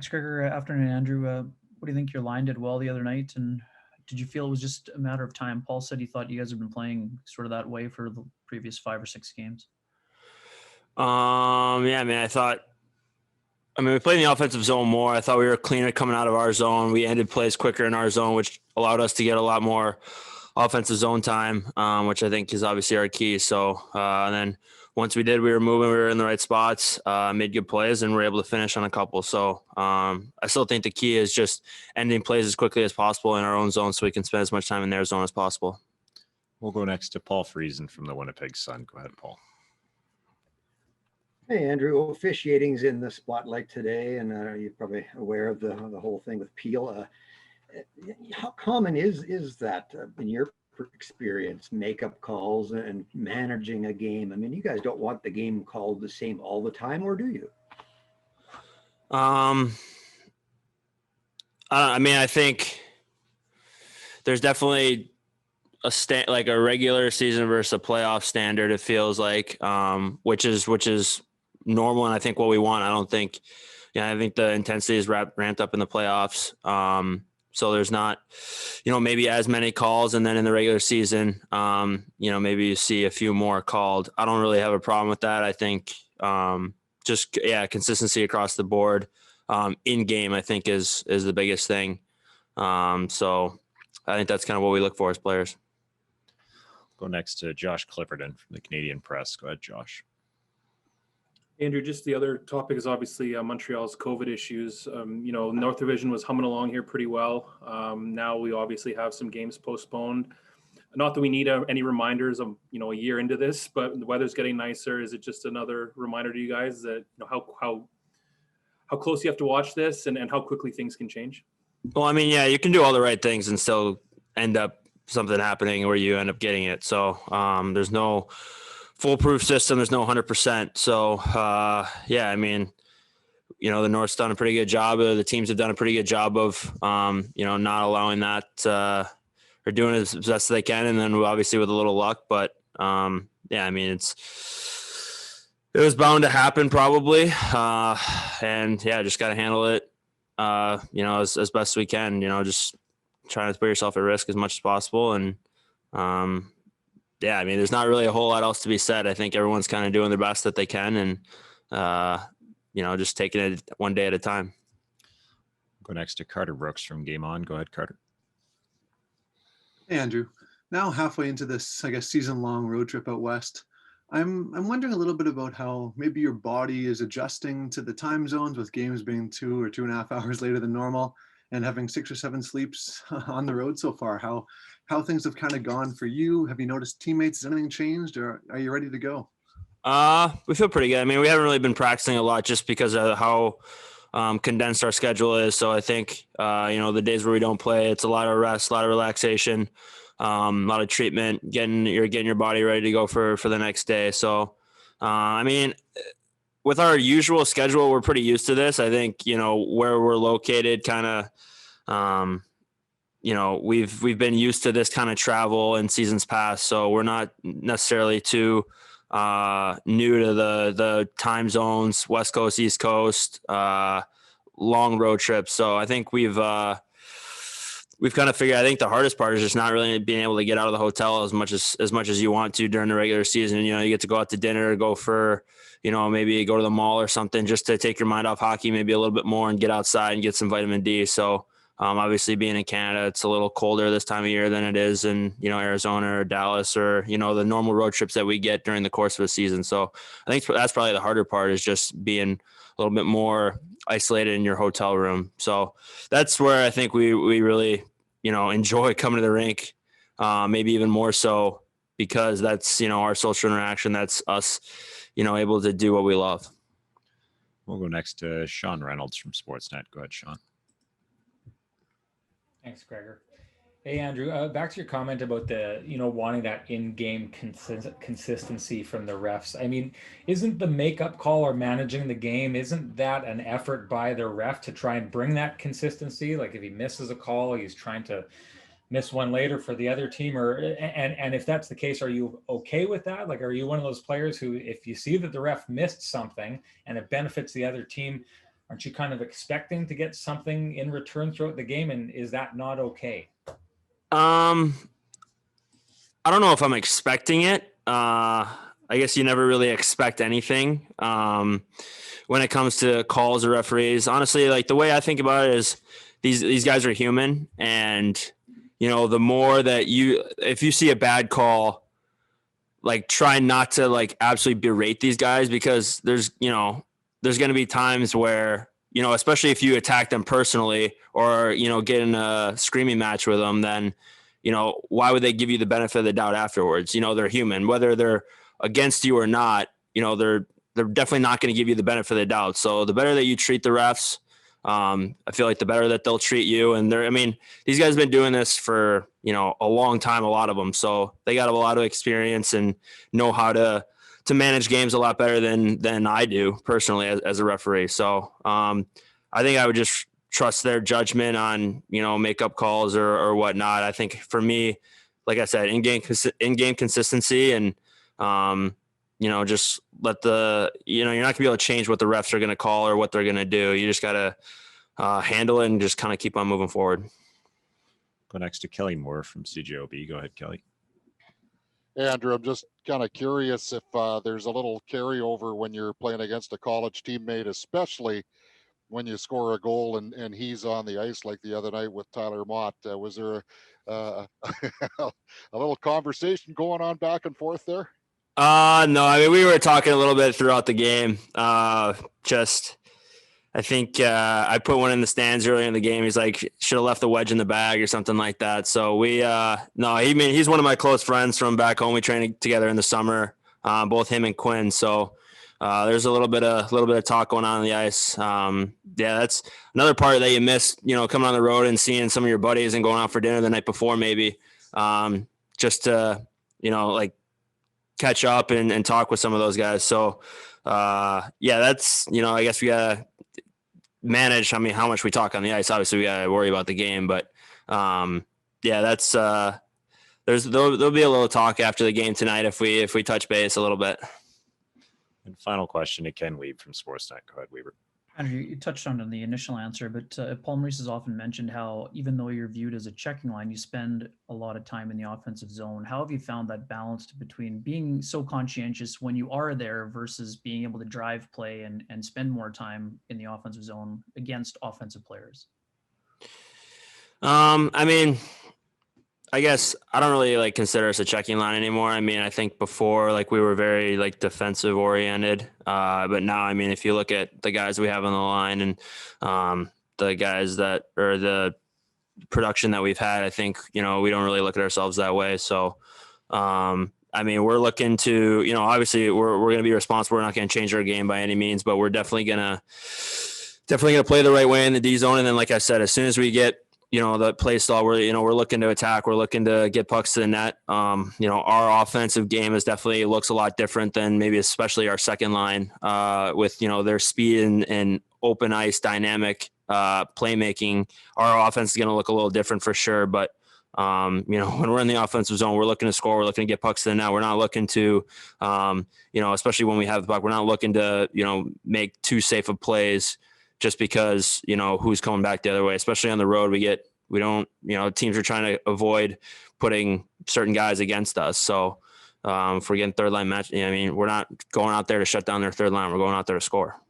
Thanks, Gregor. Afternoon, Andrew. What do you think your line did well the other night? And did you feel it was just a matter of time? Paul said he thought you guys had been playing sort of that way for the previous 5 or 6 games. Yeah, I mean, we played in the offensive zone more. I thought we were cleaner coming out of our zone. We ended plays quicker in our zone, which allowed us to get a lot more offensive zone time, which I think is obviously our key. So, and then once we did, we were moving, we were in the right spots, made good plays, and we were able to finish on a couple. So, I still think the key is just ending plays as quickly as possible in our own zone so we can spend as much time in their zone as possible. We'll go next to Paul Friesen from the Winnipeg Sun. Go ahead, Paul. Hey, Andrew. Officiating's in the spotlight today, and you're probably aware of the whole thing with Peel. How common is that in your experience, makeup calls and managing a game? I mean, you guys don't want the game called the same all the time, or do you? I think there's definitely like a regular season versus a playoff standard. It feels like, which is normal, and I think what we want. I think the intensity is ramped up in the playoffs. So there's not, maybe as many calls, and then in the regular season, maybe you see a few more called. I don't really have a problem with that. I think consistency across the board in game, I think is the biggest thing. So I think that's kind of what we look for as players. Go next to Josh Clipperton from the Canadian Press. Go ahead, Josh. Andrew, just the other topic is obviously Montreal's COVID issues. North Division was humming along here pretty well. Now we obviously have some games postponed. Not that we need any reminders of, a year into this, but the weather's getting nicer. Is it just another reminder to you guys that how close you have to watch this and how quickly things can change? Well, I mean, yeah, you can do all the right things and still end up something happening where you end up getting it. So there's no foolproof system. There's no 100%. So, I mean, the North's done a pretty good job. The teams have done a pretty good job of, not allowing that or doing it as best as they can. And then obviously with a little luck, but I mean, it was bound to happen probably. Just got to handle it, as best we can, just trying to put yourself at risk as much as possible. And, I mean, there's not really a whole lot else to be said. I think everyone's kind of doing the best that they can and, just taking it one day at a time. Go next to Carter Brooks from Game On. Go ahead, Carter. Hey, Andrew. Now halfway into this, I guess, season-long road trip out west, I'm wondering a little bit about how maybe your body is adjusting to the time zones with games being 2 or 2.5 hours later than normal and having 6 or 7 sleeps on the road so far. How things have kind of gone for you? Have you noticed teammates? Has anything changed, or are you ready to go? We feel pretty good. I mean, we haven't really been practicing a lot just because of how condensed our schedule is. So I think, the days where we don't play, it's a lot of rest, a lot of relaxation, a lot of treatment, getting your body ready to go for the next day. So, I mean, with our usual schedule, we're pretty used to this. I think, where we're located kind of, we've been used to this kind of travel in seasons past. So we're not necessarily too new to the time zones, West Coast, East Coast, long road trips. So I think we've kind of figured, I think the hardest part is just not really being able to get out of the hotel as much as you want to during the regular season. You get to go out to dinner, go for, maybe go to the mall or something just to take your mind off hockey, maybe a little bit more and get outside and get some vitamin D. So obviously being in Canada, it's a little colder this time of year than it is in, Arizona or Dallas or, the normal road trips that we get during the course of a season. So I think that's probably the harder part, is just being a little bit more isolated in your hotel room. So that's where I think we really, enjoy coming to the rink, maybe even more so because that's, our social interaction. That's us, able to do what we love. We'll go next to Sean Reynolds from Sportsnet. Go ahead, Sean. Thanks, Gregor. Hey, Andrew, back to your comment about the, wanting that in-game consistency from the refs. I mean, isn't the makeup call or managing the game, isn't that an effort by the ref to try and bring that consistency? Like if he misses a call, he's trying to miss one later for the other team, and if that's the case, are you okay with that? Like, are you one of those players who, if you see that the ref missed something and it benefits the other team, aren't you kind of expecting to get something in return throughout the game? And is that not okay? I don't know if I'm expecting it. I guess you never really expect anything when it comes to calls or referees. Honestly, like the way I think about it is these guys are human, and the more that if you see a bad call, like try not to like absolutely berate these guys, because there's going to be times where, especially if you attack them personally or, get in a screaming match with them, then, why would they give you the benefit of the doubt afterwards? They're human, whether they're against you or not, they're definitely not going to give you the benefit of the doubt. So the better that you treat the refs, I feel like the better that they'll treat you. And these guys have been doing this for, a long time, a lot of them. So they got a lot of experience and know how to manage games a lot better than I do personally as a referee. So I think I would just trust their judgment on, makeup calls or whatnot. I think for me, like I said, in-game consistency and, just let you're not gonna be able to change what the refs are going to call or what they're going to do. You just got to handle it and just kind of keep on moving forward. Go next to Kelly Moore from CJOB. Go ahead, Kelly. Hey, Andrew, I'm just kind of curious if there's a little carryover when you're playing against a college teammate, especially when you score a goal and he's on the ice like the other night with Tyler Mott. Was there a little conversation going on back and forth there? No, we were talking a little bit throughout the game. I think I put one in the stands early in the game. He's like, should have left the wedge in the bag or something like that. So he's one of my close friends from back home. We trained together in the summer, both him and Quinn. So there's a little bit of talk going on the ice. That's another part that you miss, coming on the road and seeing some of your buddies and going out for dinner the night before, maybe just to, like catch up and talk with some of those guys. So that's, I guess we gotta manage how much we talk on the ice. Obviously we gotta worry about the game, but that's there'll be a little talk after the game tonight if we touch base a little bit. And final question to Ken Weeb from Sportsnet. Go ahead, Weaver. Andrew, you touched on it in the initial answer, but Paul Maurice has often mentioned how even though you're viewed as a checking line, you spend a lot of time in the offensive zone. How have you found that balance between being so conscientious when you are there versus being able to drive play and spend more time in the offensive zone against offensive players? I guess I don't really consider us a checking line anymore. I think before we were very defensive oriented, but now if you look at the guys we have on the line and the guys that or the production that we've had, I think we don't really look at ourselves that way. So we're looking to obviously we're going to be responsible. We're not going to change our game by any means, but we're definitely gonna play the right way in the D zone. And then, like I said, as soon as we get the play style, we're looking to attack. We're looking to get pucks to the net. Our offensive game definitely looks a lot different than maybe especially our second line with, their speed and open ice dynamic playmaking. Our offense is going to look a little different for sure. But, when we're in the offensive zone, we're looking to score. We're looking to get pucks to the net. We're not looking to, especially when we have the puck, we're not looking to, make too safe of plays just because, who's coming back the other way, especially on the road. Teams are trying to avoid putting certain guys against us. So if we're getting third line match, we're not going out there to shut down their third line. We're going out there to score.